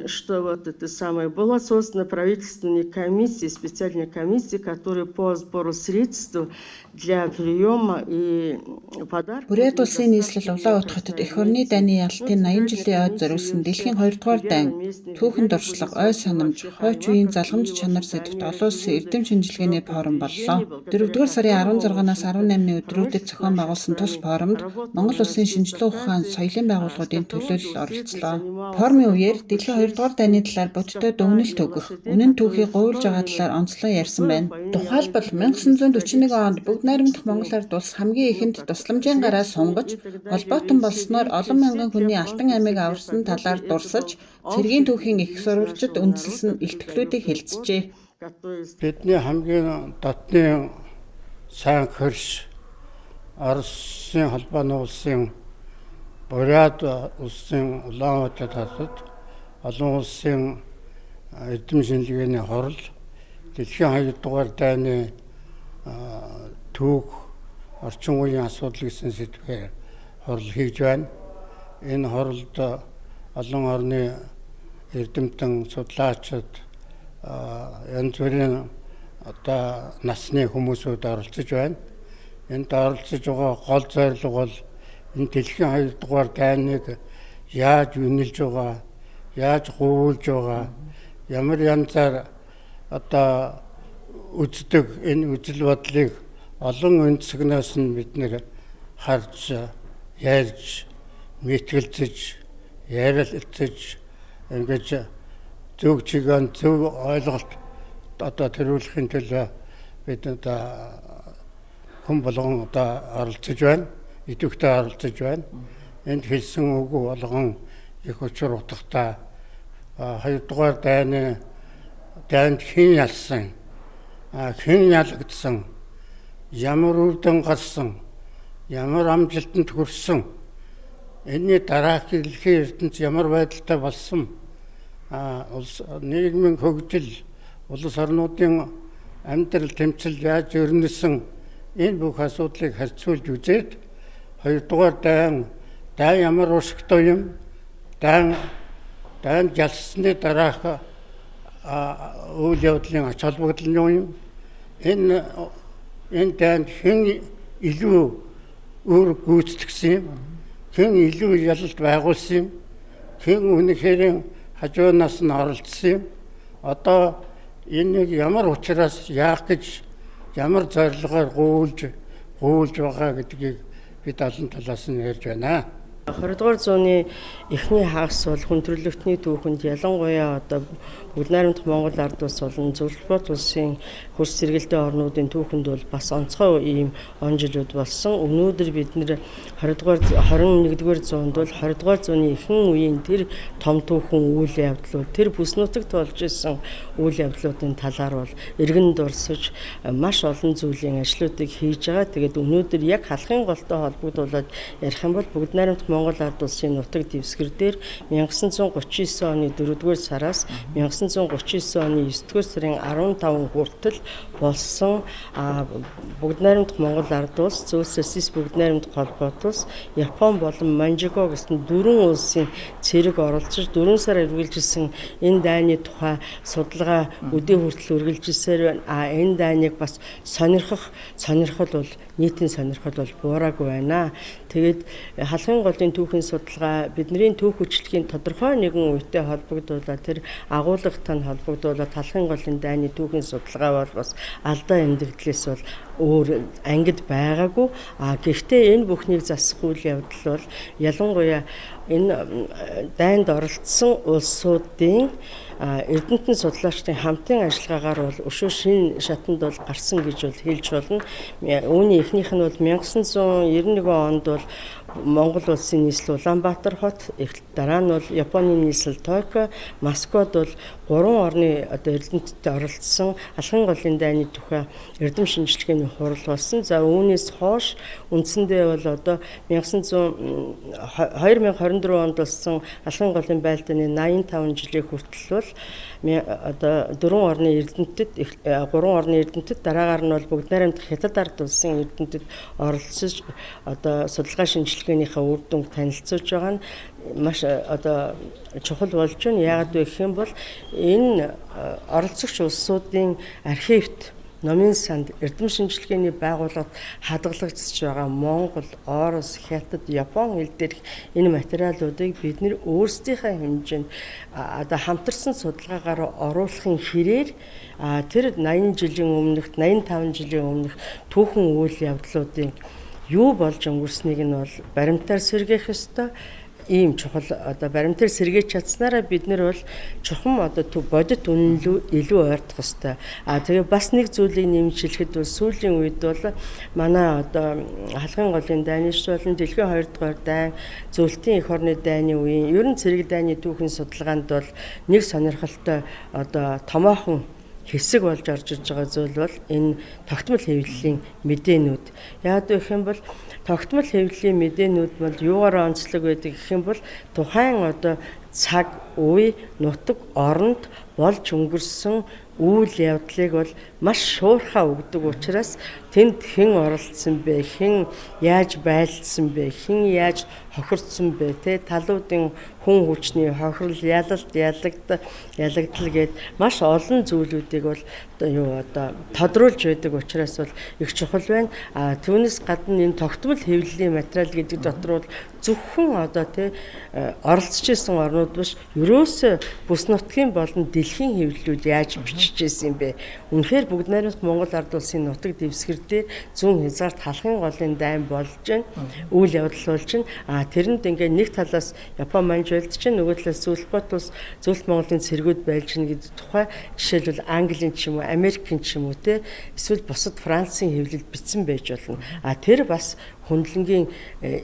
Что вот это самое, была создана правительственная комиссия, специальная комиссия, которая по сбору средств для приема и подарков. Бурят улсын нийслэл Улаан Утга хотод эх орны дайны ялалтын 80 жилийн ойд зориулсан дэлхийн 2 дугаар дайн түүхэнд орчлого, ой санамж, хойч үеийн залгамж чанар сэдвт олон улсын эрдэм шинжилгээний форум боллоо. 4-р сарын 16-наас 18-ны өдрүүдэд зохион байгуулсан тус форумд Монгол улсын шинжилгээ ухаан соёлын байгууллагуудын төлөөлөл оролцлоо. Форумын үеэр дэлхийн 2 дугаар дайны талаар бодиттой дүгнэлт өгөх, үнэн түүхийг гуйлж байгаа талаар онцлон ярьсан байна. Тухайлбал 1941 онд Бүгд найрамдах Монгол Ард улс хамгийн ихэнд тусламжийн гараа сунгаж, холбоотон болсноор олон мянган хүний алтан амийг аварсан талаар дурсаж, цэргийн түүхийн их сурвалжид үндэслэн илтгэлүүдийг хэлцжээ. Бидний хамгийн дотны сайн хөрш Оросын холбооны улсын Бурят улсын Улаан Утга хотод олон улсын эрдэм шинжилгээний хорол дэлхийн 2 дугаар дайны түүх орчин үеийн асуудал гэсэн сэдвээр хорол хийж байна. Энэ хоролд олон орны эрдэмтэн судлаачид янз бүрийн насны хүмүүсүүд оролцож байна. Энд оролцож байгаа гол зорилго бол энэ дэлхийн 2 дугаар дайныг яаж үнэлж байгаа, яаж гуйлж байгаа, ямар янзаар үздэг энэ үзэл бодлыг олон өнцгнээс нь бид нэр харж, ярьж, мэтгэлцэж, ярилцаж ингэж зөв чигээр зөв ойлголт төрүүлэхин төлөө бид хүн болгон оролцож байна. Идэвхтэй оролцож байна. Энд хэлсэн үг болгон их учир утгатай 2 дугаар дайнд хэн ялсан, хэн ялагдсан, ямар үрдэн гарсан, ямар амжилтанд хүрсэн, энэний дараах дэлхийн ертөнц ямар байдалтай болсон, нийгмийн хөгжил, улс орнуудын амьдрал тэмцэл яаж өрнөсөн, энэ бүх асуудлыг харьцуулж үзээд 2 дугаар дайн ямар уршигтай юм, дайнд ялсны дараах үйл явдлын ач холбогдол нь юу юм, энэ дайнд хэн илүү өөр гүйцэтгэсэн юм, хэн илүү ялалт байгуулсан юм, хэн үнэхээр хажуунаас нь оролцсон юм, одоо энийг ямар учраас яах гэж, ямар зорилгоор гуйлж байгаа гэдгийг бид олон талаас нь ярьж байна. 20 дугаар зууны эхний хагас бол хүн төрөлхтний түүхэнд ялангуяа Бүгд найрамдах Монгол Ард улс болон Зөвлөлт улсын хөрс зэрэгэлдээ орнуудын түүхэнд бол бас онцгой ийм он жилүүд болсон. Өнөөдөр бид нэр 21-р зуунд бол 20 дугаар зууны ихэнх үеийн тэр том түүхэн үйл явдлууд, тэр бүс нутагт болж исэн үйл явдлуудын талаар бол эргэн дурсаж маш олон зүйлийн ажлуудыг хийж байгаа. Тэгээд өнөөдөр яг халахын голтой холбогдуулаад ярих юм бол Бүгд найрамдах Монгол Ард улсын нутаг дэвсгэр дээр 1939 оны 4-р сараас 1939 оны 9-р сарын 15 хүртэл болсон Бүгд найрамдах Монгол Ард улс, Зөв Социалист Бүгд найрамдах холбоот улс, Япон болон Манжиго гэсэн 4 улсын цэрэг оролцож 4 сар үргэлжилсэн энэ дайны тухай судалгаа өдөө хүртэл үргэлжилсээр байна. Энэ дайныг бас сонирхол бол нийтийн сонирхол бол буураагүй байна. Тэгээд халахын голын түүхийн судалгаа бидний түүх хүчлэгийн тодорхой нэгэн үетэй холбогдуулаад тэр агуулгатай холбогдуулаад халахын голын дайны түүхийн судалгаа бол бас алдаа эмдэглэлээс бол өөр ангид байгаагүй. Гэхдээ энэ бүхнийг засах үйл явдал бол ялангуяа энэ дайнд оролцсон улсуудын эрдэмтэн судлаачдын хамтын ажиллагаагаар бол өшөө шин шатанд бол гарсан гэж бол хэлж болно. Үүний эхнийх нь бол 1991 онд бол Монгол улсын нийслэл Улаанбаатар хот, дараа нь бол Японы нийслэл Токио, Москвад бол 3 орны эрдэмтдтэй оролцсон алхын голын дайны тухай эрдэм шинжилгээний хурал болсон. За үүнээс хойш үндсэндээ бол одоо 2024 онд болсон алхын голын байлдааны 85 жилийн хүртэл бол одоо 4 орны эрдэмтэд 3 орны эрдэмтэд дараагаар нь бол Бүгд найрамдах Хятад ард улсын эрдэмтэд оролцож одоо судалгаа шинжилгээ шинжилгээнийхээ үр дүнг танилцуулж байгаа нь маш одоо чухал болж байна. Яагаад вэ гэх юм бол энэ оролцогч улсуудын архивт номын санд эрдэм шинжилгээний байгууллагад хадгалагдж байгаа Монгол, Орос, Хятад, Япон хэл дээрх энэ материалуудыг бид нэр өөрсдийнхээ хэмжээнд одоо хамтарсан судалгаагаар оруулахын хэрээр тэр 80 жилийн өмнөх, 85 жилийн өмнөх түүхэн үйл явдлуудын юу болж өнгөрснийг нь бол баримтаар сэргээх ёстой. Ийм чухал одоо баримтаар сэргээж чадсанараа бид нар бол чухам одоо бодит үнэн илүү ойртох ёстой. Тэгээ бас нэг зүйлийг нэмж хэлэхэд бол сүүлийн үед бол манай одоо халахын голын дайнч болон дэлхийн 2 дугаар дайн зөвлөлтийн эх орны дайны үеийн ерөн цэрэг дайны түүхэн судалгаанд бол нэг сонирхолтой одоо томоохон хэсэг болж орж иж байгаа зүйл бол энэ тогтмол хэвлэлийн мэдээнүүд. Яагаад вэ гэх юм бол тогтмол хэвлэлийн мэдээнүүд бол юугаар онцлог байдаг гэх юм бол тухайн одоо цаг үе нутаг оронд болж өнгөрсөн үйл явдлыг бол маш шуурхаа өгдөг учраас тэнд хэн оролцсон бэ, хэн яаж байлдсан бэ, хэн яаж хохирдсон бэ, талуудын хүн хүчний хохирол, ялалт, ялагдал гээд маш олон зүйлүүдийг бол одоо тодруулж байдаг учраас бол их чухал байна. Түүнээс гадна энэ тогтмол хэвлэлийн материал гэдэг дотор бол зөвхөн одоо оролцож исэн орнууд биш, ерөөсөө бүс нутгийн болон дэлхийн хэвлэлүүд яаж бичижсэн юм бэ? Үнэхээр бүгд найрамд Монгол ард улсын нутаг дэвсгэр дээр зүүн хязгаарт халахын голын дайн болж байна. Үйл явдал болж байна. Тэрэнд ингээ нэг талаас Япон манж байлдж байна, нөгөө талаас Зөвлөлт улс, Зөвлөлт Монголын цэргүүд байлж байна гэдэг тухай жишээлбэл Английн ч юм уу, Америкийн ч юм уу эсвэл бусад Францын хэвлэлд бичсэн байж болно. Тэр бас хөндлөнгийн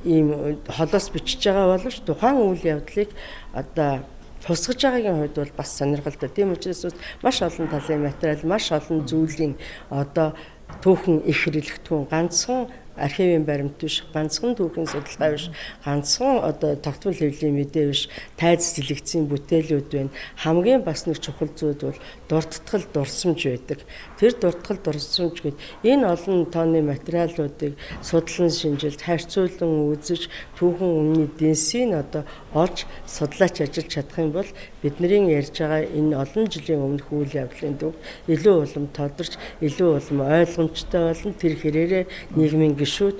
ийм холоос бичиж байгаа боловч тухайн үйл явдлыг одоо тусгаж байгаагийн хувьд бол бас сонирхолтой. Тийм учраас маш олон талын материал, маш олон зүйлийн одоо түүхэн их хэрэглэгдэхүүн ганцхан архивын баримт биш, ганцхан түүхийн судалгаа биш, ганцхан одоо тогтмол хэвлэлийн мэдээ биш, тайз дэлгэцийн бүтээлүүд байна. Хамгийн бас нэг чухал зүйл бол дуртгал дурсамж байдаг. Тэр дуртгал дурсамж гээд энэ олон тооны материалуудыг судлан шинжилж, харьцуулан үзэж, түүхэн өмнөний дэнсийг одоо олж судлаач ажиллаж чадах юм бол бидний ярьж байгаа энэ олон жилийн өмнөх үйл явдлын төв илүү улам тодорч, илүү улам ойлгомжтой болно. Тэр хэрээрээ нийгмийн гишүүд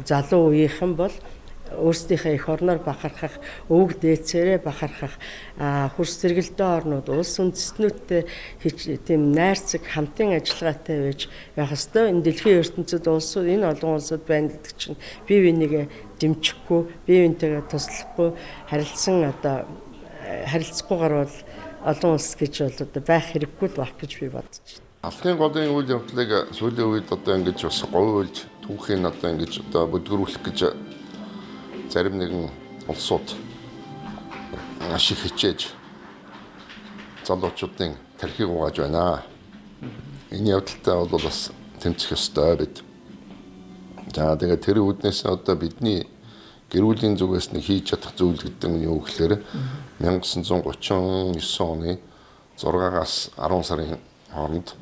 залуу үеийнхэн бол өөрсдийнхээ эх орноор бахархах, өвөг дээцээрээ бахархах, хөрс зэрэгэлдээ орнууд, улс үндэстнүүдтэй тийм найрцаг хамтын ажиллагаатай байж байх ёстой. Энэ дэлхийн ертөнцид улсууд, энэ олон улсууд байна гэдэг чинь бие бинийгээ дэмжихгүй, бие бинтэйгээ туслахгүй, харилцахгүйгээр бол олон улс гэж бол одоо байх хэрэггүй л байх гэж би бодож байна. Алхын голын үйл явдлыг сүүлийн үед одоо ингэж бас говьлж түүхийг одоо ингэж одоо бүдгэрүүлэх гэж зарим нэгэн улсууд маш их хичээж залуучуудын тархийг угааж байна. Энэ явдалтай бол бас тэмцэх ёстой бид. За тэгээд тэр үүднээс одоо бидний гэр бүлийн зүгээс нэг хийж чадах зүйл гэдэг нь юу гэхээр 1939 оны 6-аас 10 сарын хооронд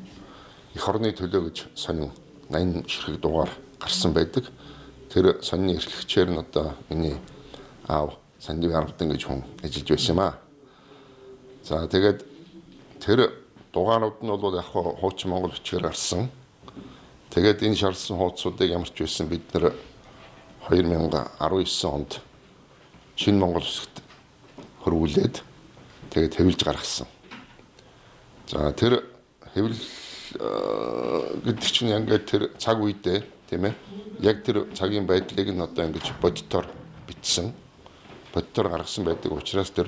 эх орны төлөө гэж сонин 80 ширхэг дугаар гарсан байдаг. Тэр сонины эрхлэгчээр нь одоо миний аав Сандив Аргадан гэж хүн ажиллаж байсан юм аа. За тэгээд тэр дугаарууд нь бол яг хуучин монгол бичгээр гарсан. Тэгээд энэ шаардсан хуудсуудыг ямар ч байсан бид нэр 2019 онд Шинэ Монгол Улсад хөрвүүлээд тэгээд хэвлэж гаргасан. За тэр хэвлэл гэдэг чинь ингээд тэр цаг үедээ тийм ээ яг тэр цагийн байдлыг нь одоо ингэж бодитоор бичсэн, бодитоор гаргасан байдаг учраас тэр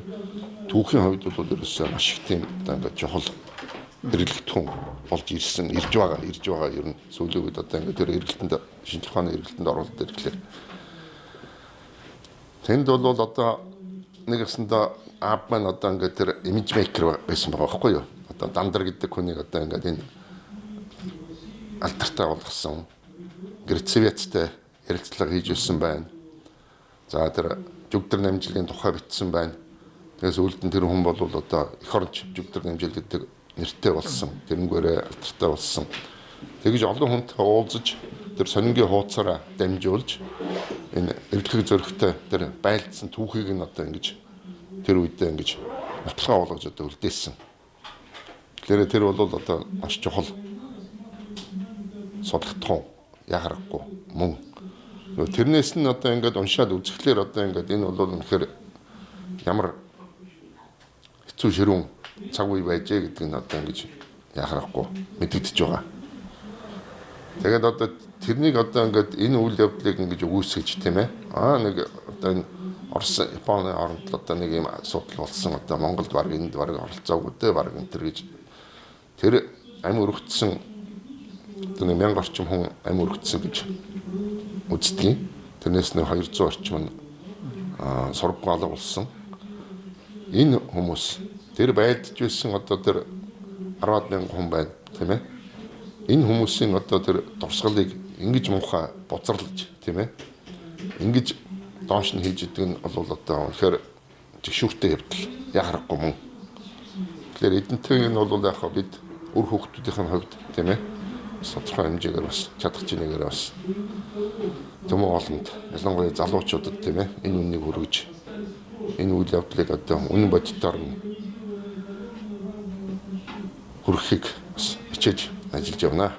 түүхийн хувьд бол ерөөсөө маш их тийм одоо ингээд чухал хэрэглэгдэхүүн болж ирж байгаа ер нь сүүлийн үед одоо ингээд тэр хэрэглэлтэнд шинжлэх ухааны хэрэглэлтэнд оролцоод ирэхлээр тэнд бол одоо нэг гэсэндээ аав маань одоо ингээд тэр имиж мейкер байсан байгаа байхгүй юу? Одоо дандар гэдэг хүнийг одоо ингээд энэ алдартай болгосон гэрцэвэттэй ярилцлага хийж өссөн байна. За тэр жүгдэр намжилгийн тухай бичсэн байна. Тэгээс үлдэн тэр хүн бол одоо эх оронч жүгдэр намжил гэдэг нэртэй болсон. Тэрнгээрээ алдартай болсон. Тэгж олон хүнтэй уулзаж тэр сонингийн хуудасаараа дамжуулж энэ эвлэхийг зөрөгтэй тэр байлдсан түүхийг нь одоо ингэж тэр үедээ ингэж баталгаа болгож одоо үлдээсэн. Тэгэхээр тэр бол одоо маш чухал судлагдах ягарахгүй мөн. Тэрнээс нь одоо ингээд уншаад үзэхлээр одоо ингээд энэ бол үнэхээр ямар хэцүү ширүүн цаг үе байжээ гэдэг нь одоо ингэж яхахгүй мэдэгдэж байгаа. Тэгээд одоо тэрнийг одоо ингээд энэ үйл явдлыг ингэж өгөөсгөж тийм ээ. Нэг одоо энэ Орос Японы хооронд одоо нэг юм асуудал болсон одоо Монголд баг энд баг оролцоогүй дээ баг энэ төр гэж тэр амь өргөцсөн одоо 1000 орчим хүн амь өргөцсөн гэж үздэг. Тэрнээс нэг 200 орчим нь сургууль алга болсон. Энэ хүмүүс тэр байдж байсан одоо тэр 10,000 хүн байна тийм ээ. Энэ хүмүүсийн одоо тэр дурсгалыг ингэж муухай бузарлаж тийм ээ. Ингэж доош нь хийж идэг нь бол одоо үнэхээр жигшүүртэй явдал яхахгүй мөн. Тэгэхээр эдэнтэй нь бол яг бид үр хүүхдүүдийн хувьд тийм ээ. Тодорхой хэмжээгээр бас чадах чинээгээр бас төмөн олонд ялангуяа залуучуудад тийм ээ энэ үннийг хүргэж энэ үйл явдлыг одоо үнэн бодитоор нь хүргэхийг бас хичээж ажиллаж явна.